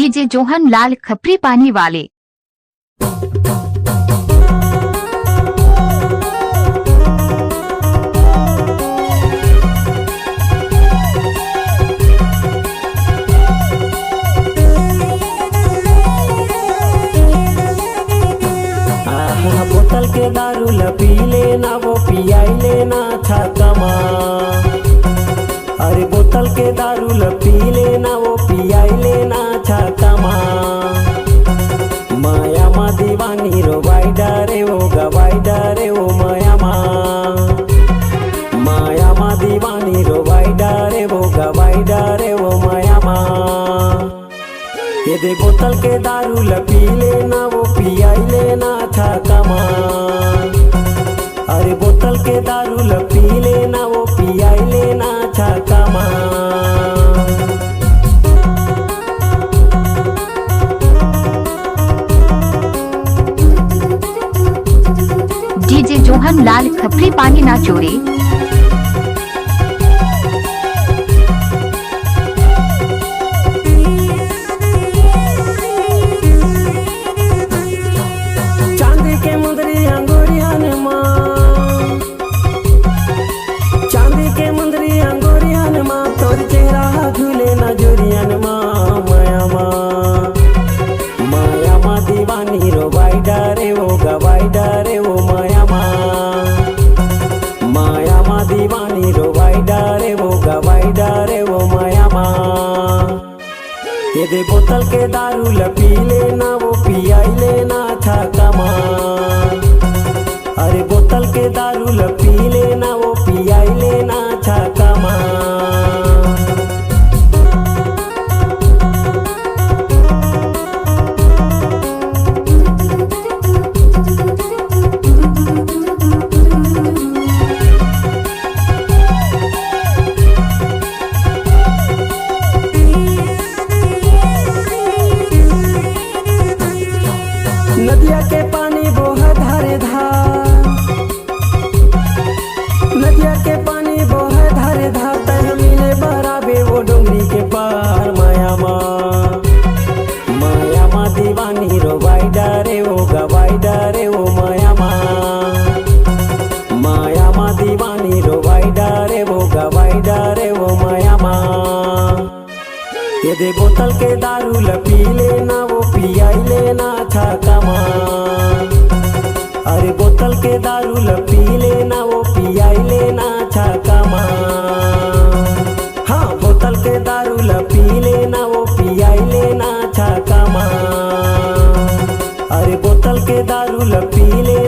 DJ Johan लाल खपरी पानी वाले। बोतल के दारू पी लेना वो पियाई लेना छाकमा। अरे बोतल के दारू पी लेना वो पियाई लेना छाकमा। माया मा दीवानी रो वाई डरे वो गवाई डरे वो माया मा दीवानी रो वाई डरे वो गवाई डरे वो माया मा। ये दे बोतल के दारू पी लेना वो पियाई लेना छाकमा। अरे बोतल के दारू पी लेना वो पियाई लेना छाकमा। डीजे जोहन लाल खपरी पानी ना चोरी। चांदी के मुंदरी अंगूरियान माँ, चांदी के मुंदरी अंगूरियान माँ, तोर चेहरा झूले नजूरियन माँ। माया माँ दीवानी रो वाई डरे वो गवाई डरे वो माया माँ दीवानी रो वाई डरे वो गवाई डरे वो माया माँ। ये दे बोतल के दारू पी लेना वो पियाई लेना छाकमा। अरे बोतल के दारू पी लेना वो पियाई लेना छाकमा। नदिया के पानी बोह धारे धार, नदिया के पानी बोह धारे धार, तह मिले बराबे वो डोंगरी के पार। माया माँ दीवानी रो वाई डरे वो गवाई डरे वो माया माँ दीवानी रो वाई डरे वो गवाई डरे वो माया माँ। ये दे बोतल के दारू पी लेना वो पियाई लेना छाकमा। अरे बोतल के दारू पी लेना वो पियाई लेना छाकमा। हाँ बोतल के दारू पी लेना वो पियाई लेना छाकमा। अरे बोतल के दारू पी ले